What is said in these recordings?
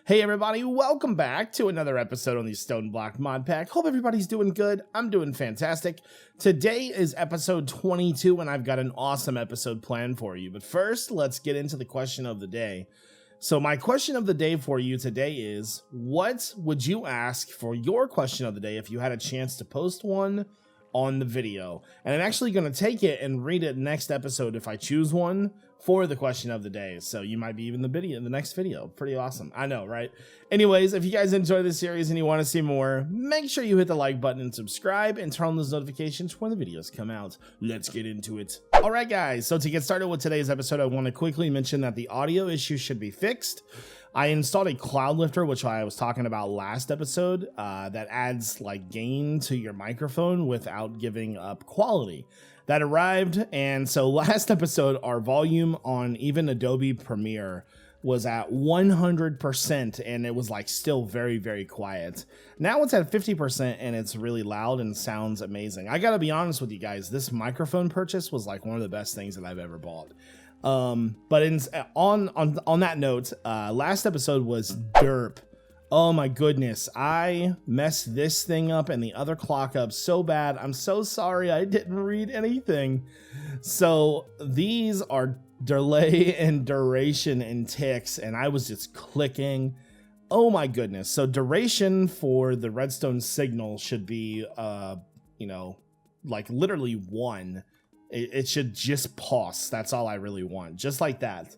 Hey everybody, welcome back to another episode on the StoneBlock mod pack. Hope everybody's doing good. I'm doing fantastic. Today is episode 22 and I've got an awesome episode planned for you. But first, let's get into the question of the day. So my question of the day for you today is, what would you ask for your question of the day if you had a chance to post one on the video? And I'm actually going to take it and read it next episode if I choose one for the question of the day. So you might be even the next video. Pretty awesome. I know, right? Anyways, if you guys enjoy this series and you want to see more, make sure you hit the like button and subscribe and turn on those notifications when the videos come out. Let's get into it. All right, guys. So to get started with today's episode, I want to quickly mention that the audio issue should be fixed. I installed a cloud lifter, which I was talking about last episode, that adds like gain to your microphone without giving up quality. That arrived, and so last episode, our volume on even Adobe Premiere was at 100%, and it was like still very, very quiet. Now it's at 50%, and it's really loud and sounds amazing. I gotta be honest with you guys, this microphone purchase was like one of the best things that I've ever bought. But on that note, last episode was derp. Oh my goodness, I messed this thing up and the other clock up so bad. I'm so sorry I didn't read anything. So these are delay and duration and ticks, and I was just clicking. Oh my goodness. So duration for the redstone signal should be, like literally 1. It should just pause. That's all I really want. Just like that.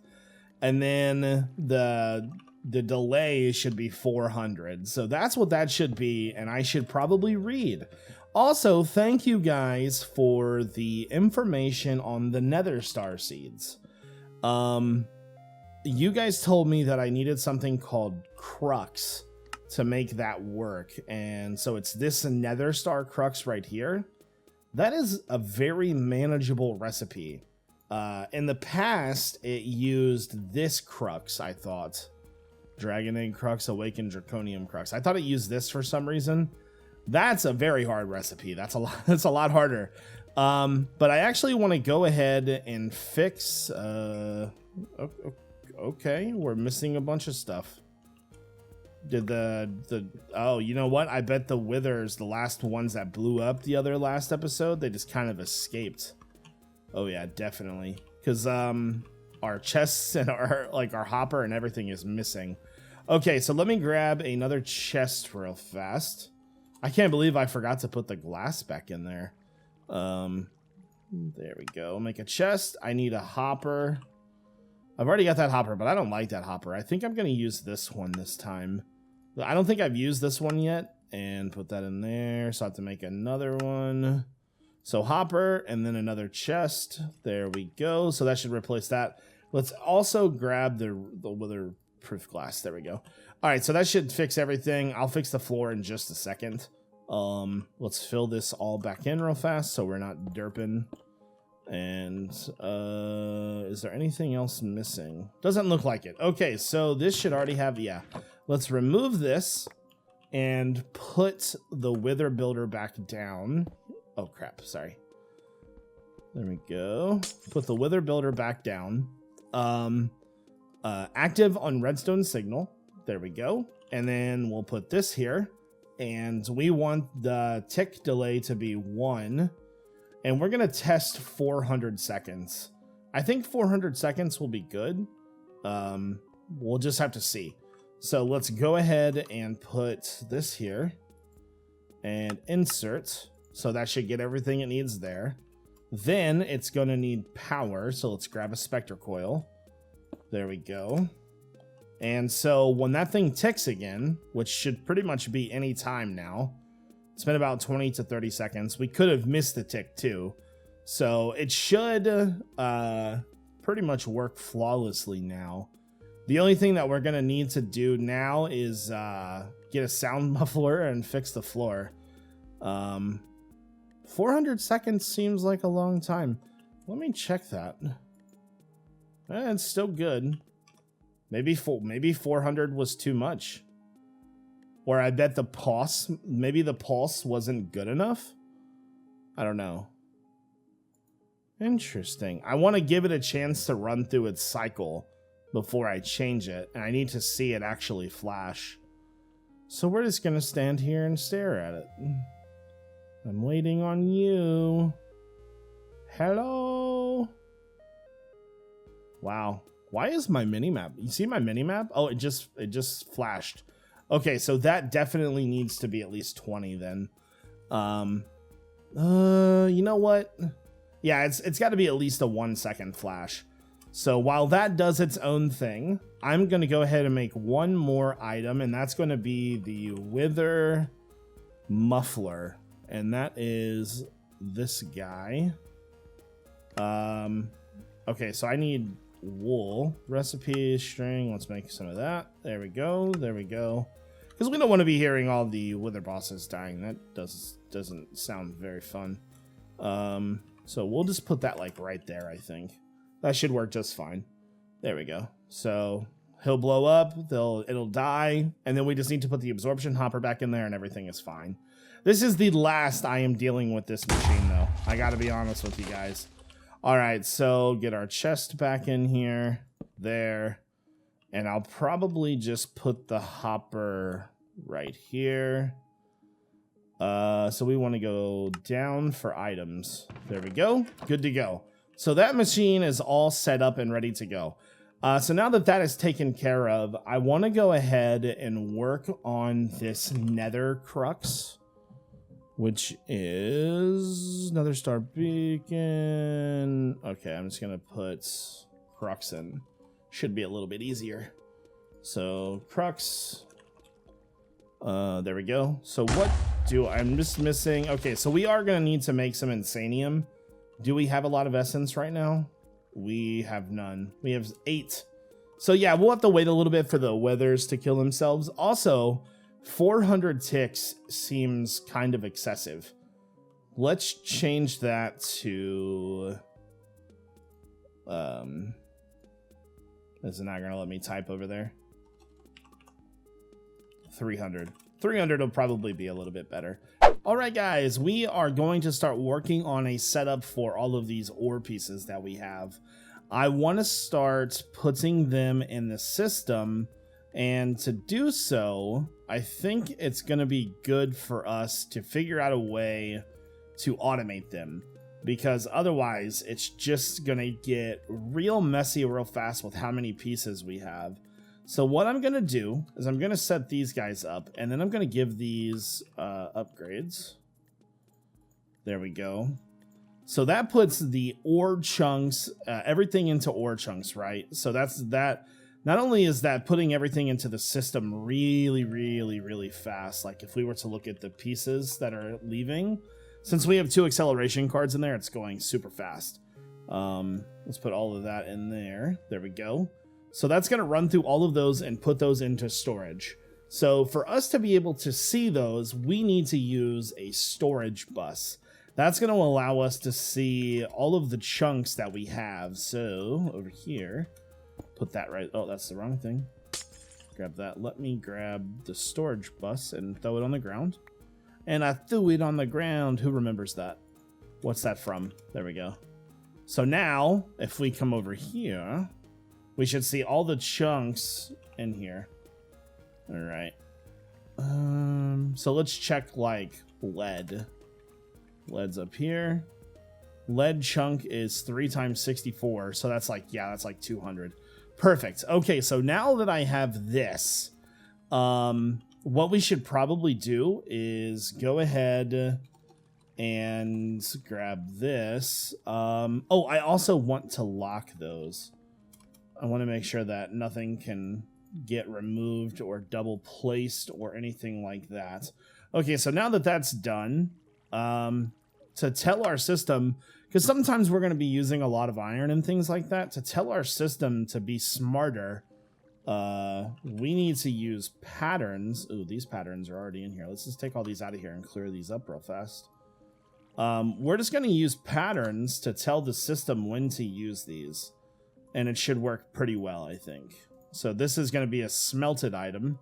And then the delay should be 400. So that's what that should be. And I should probably read. Also, thank you guys for the information on the nether star seeds. You guys told me that I needed something called CRUX to make that work. And so it's this nether star CRUX right here. That is a very manageable recipe. In the past, it used this CRUX, I thought. Dragon Egg CRUX, Awakened Draconium CRUX. I thought it used this for some reason. That's a very hard recipe. That's a lot harder. But I actually want to go ahead and fix... okay, we're missing a bunch of stuff. Did oh, you know what? I bet the withers, the last ones that blew up the last episode, they just kind of escaped. Oh yeah, definitely. Because our chests and our hopper and everything is missing. Okay, so let me grab another chest real fast. I can't believe I forgot to put the glass back in there. There we go. Make a chest. I need a hopper. I've already got that hopper, but I don't like that hopper. I think I'm going to use this one this time. I don't think I've used this one yet. And put that in there. So I have to make another one. So hopper and then another chest. There we go. So that should replace that. Let's also grab the weatherproof glass. There we go. All right, so that should fix everything. I'll fix the floor in just a second. Let's fill this all back in real fast so we're not derping. And is there anything else missing? Doesn't look like it. Okay, so this should already have, yeah. Let's remove this and put the wither builder back down. Oh crap, sorry. There we go. Put the wither builder back down. Active on redstone signal. There we go. And then we'll put this here. And we want the tick delay to be 1. And we're going to test 400 seconds. I think 400 seconds will be good. We'll just have to see. So let's go ahead and put this here. And insert. So that should get everything it needs there. Then it's going to need power. So let's grab a specter coil. There we go. And so when that thing ticks again, which should pretty much be any time now. It's been about 20 to 30 seconds. We could have missed the tick too. So it should pretty much work flawlessly now. The only thing that we're going to need to do now is get a sound muffler and fix the floor. 400 seconds seems like a long time. Let me check that. It's still good. Maybe 400 was too much. Or I bet the pulse, maybe the pulse wasn't good enough. I don't know. Interesting. I want to give it a chance to run through its cycle before I change it, and I need to see it actually flash. So we're just gonna stand here and stare at it. I'm waiting on you. Hello? Wow. Why is my minimap? You see my minimap? Oh, it just flashed. Okay, so that definitely needs to be at least 20 then. You know what? Yeah, it's got to be at least a 1 second flash. So while that does its own thing, I'm going to go ahead and make one more item, and that's going to be the Wither Muffler. And that is this guy. Okay, so I need wool. Recipe, string, let's make some of that. There we go, there we go. Because we don't want to be hearing all the Wither bosses dying. That doesn't sound very fun. So we'll just put that like right there, I think. That should work just fine. There we go. So he'll blow up, it'll die, and then we just need to put the absorption hopper back in there and everything is fine. This is the last I am dealing with this machine though. I gotta be honest with you guys. Alright, so get our chest back in here. There. And I'll probably just put the hopper right here. So we want to go down for items. There we go. Good to go. So that machine is all set up and ready to go. So now that that is taken care of, I want to go ahead and work on this nether crux, which is another star beacon. Okay, I'm just going to put crux in. Should be a little bit easier. So crux. There we go. So what do I'm just missing? Okay, so we are going to need to make some insanium. Do we have a lot of essence right now? We have none. We have 8. So yeah, we'll have to wait a little bit for the withers to kill themselves. Also, 400 ticks seems kind of excessive. Let's change that to... Is it not going to let me type over there? 300. 300 will probably be a little bit better. Alright guys, we are going to start working on a setup for all of these ore pieces that we have. I want to start putting them in the system, and to do so, I think it's going to be good for us to figure out a way to automate them. Because otherwise, it's just going to get real messy real fast with how many pieces we have. So what I'm going to do is I'm going to set these guys up, and then I'm going to give these upgrades. There we go. So that puts the ore chunks, everything into ore chunks, right? So that's that. Not only is that putting everything into the system really, really, really fast, like if we were to look at the pieces that are leaving, since we have 2 acceleration cards in there, it's going super fast. Let's put all of that in there. There we go. So that's going to run through all of those and put those into storage. So for us to be able to see those, we need to use a storage bus. That's going to allow us to see all of the chunks that we have. So over here, put that right. Oh, that's the wrong thing. Grab that. Let me grab the storage bus and throw it on the ground. And I threw it on the ground. Who remembers that? What's that from? There we go. So now, if we come over here, we should see all the chunks in here. All right. So let's check like lead. Lead's up here. Lead chunk is 3 times 64. So that's like, yeah, that's like 200. Perfect. Okay, so now that I have this, what we should probably do is go ahead and grab this. Oh, I also want to lock those. I want to make sure that nothing can get removed or double placed or anything like that. Okay, so now that that's done, to tell our system, because sometimes we're going to be using a lot of iron and things like that, to tell our system to be smarter, we need to use patterns. Ooh, these patterns are already in here. Let's just take all these out of here and clear these up real fast. We're just going to use patterns to tell the system when to use these. And it should work pretty well, I think. So this is going to be a smelted item.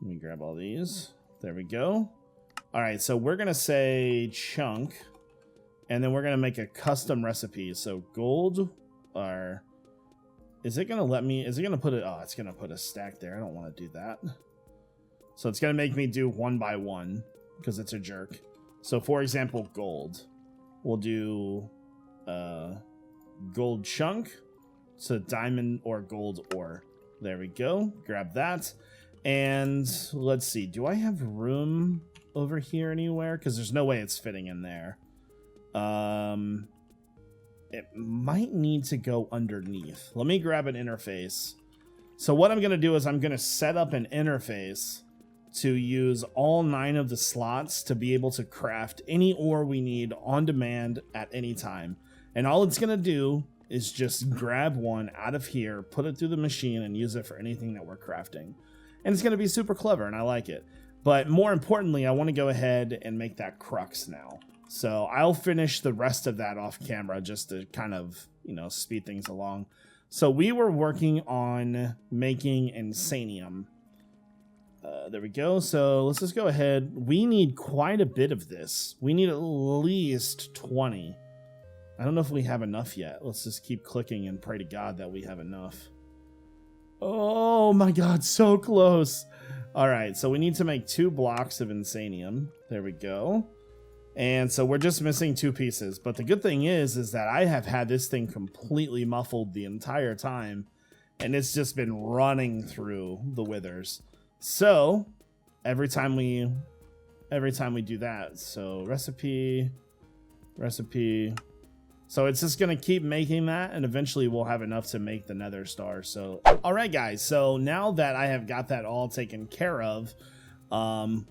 Let me grab all these. There we go. All right, so we're going to say chunk. And then we're going to make a custom recipe. So gold or... is it gonna let me, is it gonna put it, oh, it's gonna put a stack there. I don't want to do that. So it's gonna make me do one by one because it's a jerk. So for example, gold. We'll do gold chunk. So diamond or gold ore. There we go. Grab that. And let's see. Do I have room over here anywhere? Because there's no way it's fitting in there. It might need to go underneath. Let me grab an interface. So what I'm going to do is I'm going to set up an interface to use all 9 of the slots to be able to craft any ore we need on demand at any time. And all it's going to do is just grab one out of here, put it through the machine, and use it for anything that we're crafting. And it's going to be super clever, and I like it. But more importantly, I want to go ahead and make that crux now. So I'll finish the rest of that off camera just to kind of, you know, speed things along. So we were working on making insanium. There we go. So let's just go ahead. We need quite a bit of this. We need at least 20. I don't know if we have enough yet. Let's just keep clicking and pray to God that we have enough. Oh my God, so close. All right, so we need to make 2 blocks of insanium. There we go. And so we're just missing 2 pieces. But the good thing is that I have had this thing completely muffled the entire time. And it's just been running through the withers. So every time we do that, so recipe. So it's just going to keep making that, and eventually we'll have enough to make the nether star. So, all right, guys. So now that I have got that all taken care of,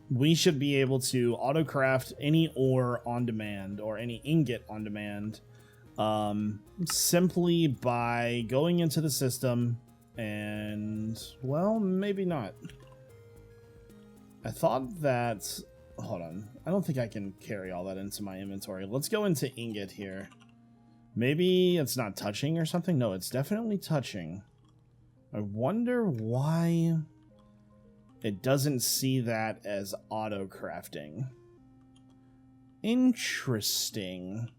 we should be able to auto-craft any ore on demand or any ingot on demand simply by going into the system and, well, maybe not. I thought that... Hold on. I don't think I can carry all that into my inventory. Let's go into ingot here. Maybe it's not touching or something? No, it's definitely touching. I wonder why it doesn't see that as auto crafting. Interesting.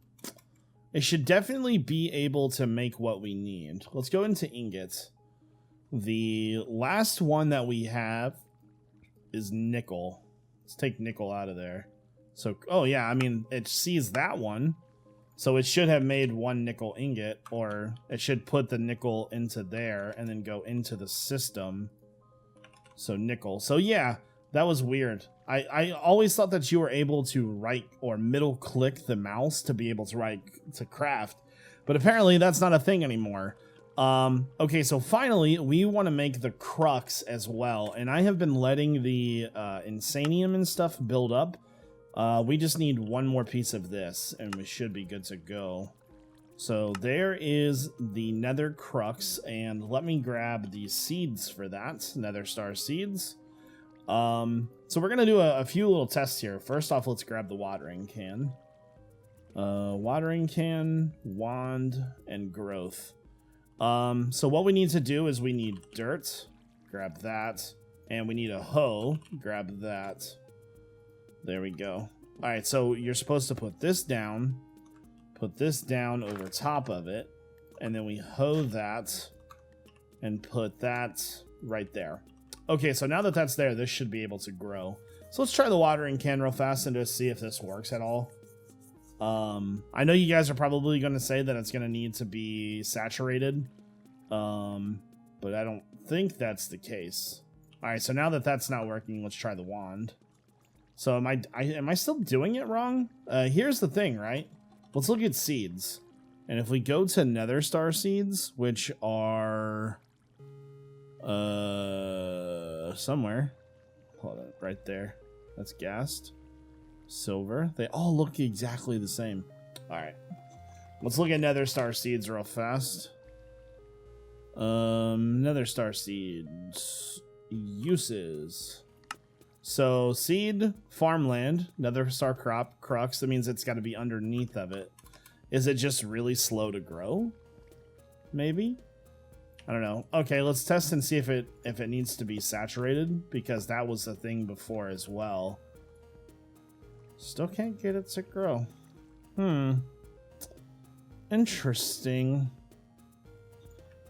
It should definitely be able to make what we need. Let's go into ingot. The last one that we have is nickel. Let's take nickel out of there. So, oh yeah, I mean, it sees that one. So it should have made 1 nickel ingot, or it should put the nickel into there and then go into the system. So nickel. So yeah, that was weird. I always thought that you were able to right or middle click the mouse to be able to craft, but apparently that's not a thing anymore. Okay, so finally we want to make the crux as well, and I have been letting the insanium and stuff build up. We just need 1 more piece of this, and we should be good to go. So there is the nether crux, and let me grab the seeds for that, nether star seeds. So we're gonna do a few little tests here. First off, let's grab the watering can. Watering can, wand, and growth. So what we need to do is we need dirt, grab that, and we need a hoe, grab that. There we go. All right, so you're supposed to put this down over top of it, and then we hoe that and put that right there. Okay, so now that that's there, this should be able to grow. So let's try the watering can real fast and just see if this works at all. I know you guys are probably going to say that it's going to need to be saturated, but I don't think that's the case. All right, so now that that's not working, let's try the wand. So am I still doing it wrong? Here's the thing, right? Let's look at seeds. And if we go to nether star seeds, which are somewhere, hold on, right there. That's gassed. Silver. They all look exactly the same. All right. Let's look at nether star seeds real fast. Nether star seeds uses. So seed, farmland, nether star crop, crux. That means it's got to be underneath of it. Is it just really slow to grow? Maybe? I don't know. Okay, let's test and see if it needs to be saturated, because that was the thing before as well. Still can't get it to grow. Interesting.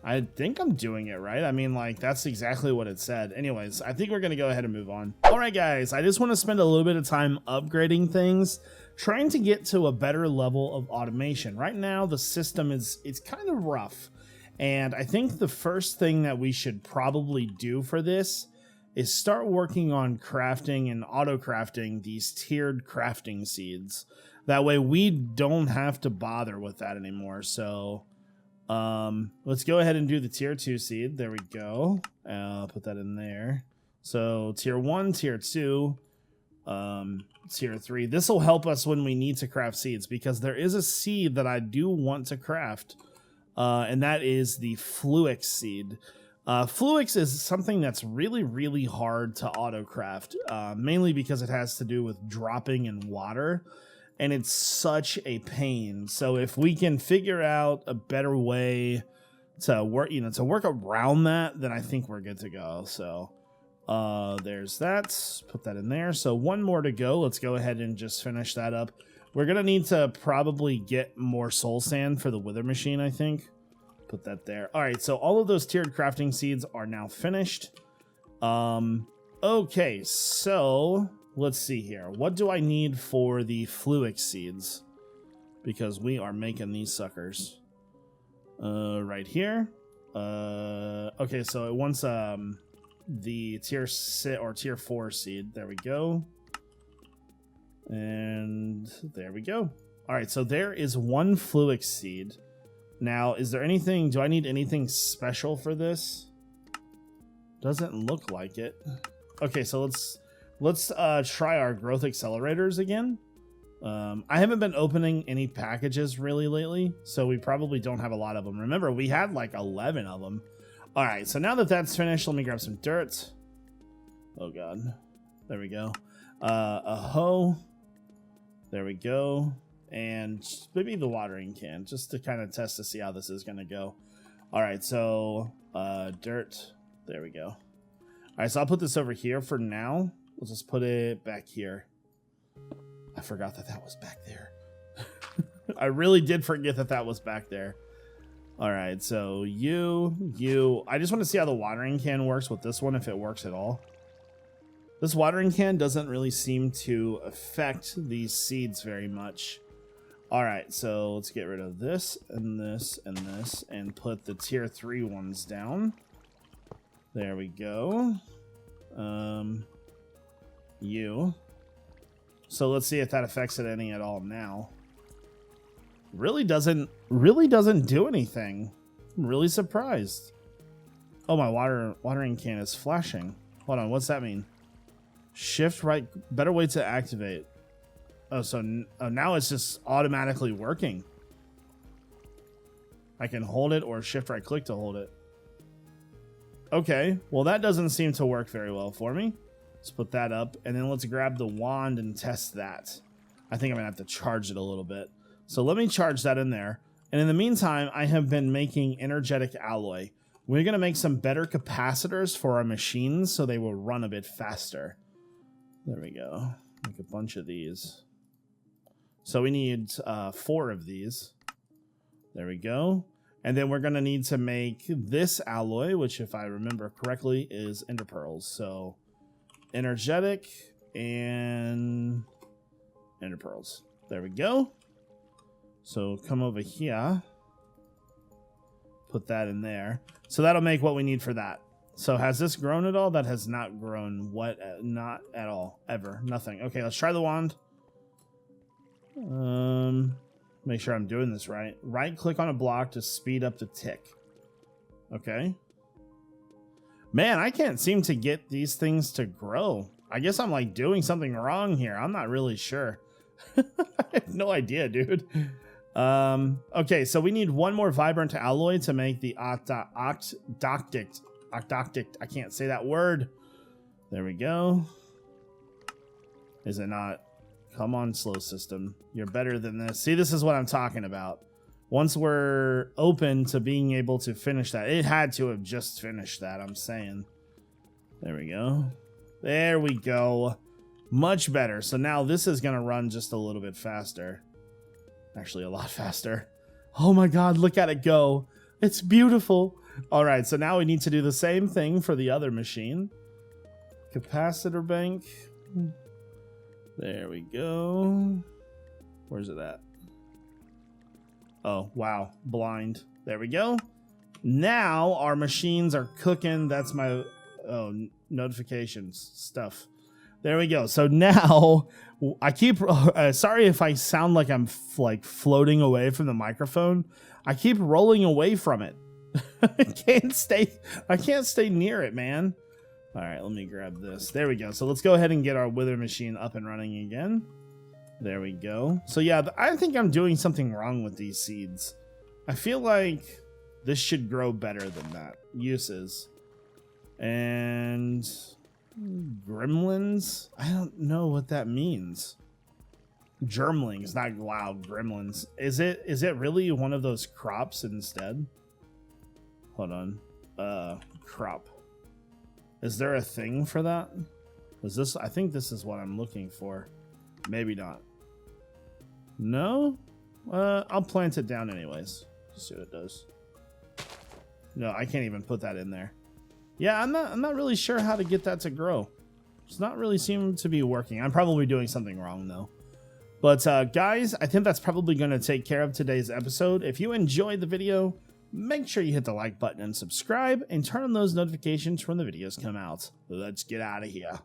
I think I'm doing it right. I mean, like, that's exactly what it said. Anyways, I think we're going to go ahead and move on. All right, guys, I just want to spend a little bit of time upgrading things, trying to get to a better level of automation. Right now, the system it's kind of rough. And I think the first thing that we should probably do for this is start working on crafting and auto-crafting these tiered crafting seeds. That way we don't have to bother with that anymore. So let's go ahead and do the tier 2 seed. There we go. I'll put that in there. So tier 1, tier 2, tier 3. This will help us when we need to craft seeds, because there is a seed that I do want to craft, and that is the Fluix seed. Fluix is something that's really hard to auto craft, mainly because it has to do with dropping in water. And it's such a pain. So if we can figure out a better way to work, to work around that, then I think we're good to go. So there's that. Put that in there. So one more to go. Let's go ahead and just finish that up. We're going to need to probably get more soul sand for the wither machine, I think. Put that there. All right. So all of those tiered crafting seeds are now finished. Okay. So let's see here. What do I need for the Fluix seeds? Because we are making these suckers. Right here. Okay, so it wants the tier 6 or tier 4 seed. There we go. And there we go. All right, so there is one Fluix seed. Now, is there anything, do I need anything special for this? Doesn't look like it. Okay, so let's try our growth accelerators again. I haven't been opening any packages really lately, so we probably don't have a lot of them. Remember, we had like 11 of them. All right, so now that that's finished, let me grab some dirt. Oh god, there we go. A hoe. There we go. And maybe the watering can, just to kind of test to see how this is gonna go. All right, so dirt. There we go. All right, so I'll put this over here for now. We'll just put it back here. I forgot that that was back there. I really did forget that that was back there. All right, so you. I just want to see how the watering can works with this one, if it works at all. This watering can doesn't really seem to affect these seeds very much. All right, so let's get rid of this and this and this and put the tier 3 ones down. There we go. So let's see if that affects it any at all now. Really doesn't do anything. I'm really surprised. Oh, my watering can is flashing. Hold on, what's that mean? Shift right, better way to activate. Oh, so now it's just automatically working. I can hold it or shift right click to hold it. Okay, well that doesn't seem to work very well for me. Let's put that up, and then let's grab the wand and test that. I think I'm gonna have to charge it a little bit. So let me charge that in there. And in the meantime, I have been making energetic alloy. We're gonna make some better capacitors for our machines so they will run a bit faster. There we go. Make a bunch of these. So we need 4 of these. There we go. And then we're gonna need to make this alloy, which if I remember correctly is ender pearls. So energetic and ender pearls. There we go. So come over here, put that in there. So that'll make what we need for that. So has this grown at all? That has not grown. What? Not at all. Ever. Nothing. Okay, let's try the wand. Make sure I'm doing this right. Right click on a block to speed up the tick. Okay. Man, I can't seem to get these things to grow. I guess I'm like doing something wrong here. I'm not really sure. I have no idea, dude. Okay, so we need one more vibrant alloy to make the octoctic. I can't say that word. There we go. Is it not? Come on, slow system. You're better than this. See, this is what I'm talking about. Once we're open to being able to finish that. It had to have just finished that, I'm saying. There we go. There we go. Much better. So now this is going to run just a little bit faster. Actually, a lot faster. Oh my god, look at it go. It's beautiful. All right, so now we need to do the same thing for the other machine. Capacitor bank. There we go. Where's it at? Oh, wow. Blind. There we go. Now our machines are cooking. That's my notifications stuff. There we go. So now I keep sorry if I sound like I'm like floating away from the microphone. I keep rolling away from it. I can't stay near it, man. All right, let me grab this. There we go. So let's go ahead and get our wither machine up and running again. There we go. So yeah, I think I'm doing something wrong with these seeds. I feel like this should grow better than that. Uses. And gremlins? I don't know what that means. Germlings, not loud gremlins. Is it really one of those crops instead? Hold on. Crop. Is there a thing for that? Is this? I think this is what I'm looking for. Maybe not. No? I'll plant it down anyways. Just see what it does. No, I can't even put that in there. Yeah, I'm not really sure how to get that to grow. It's not really seeming to be working. I'm probably doing something wrong though. But guys, I think that's probably going to take care of today's episode. If you enjoyed the video, make sure you hit the like button and subscribe and turn on those notifications when the videos come out. Let's get out of here.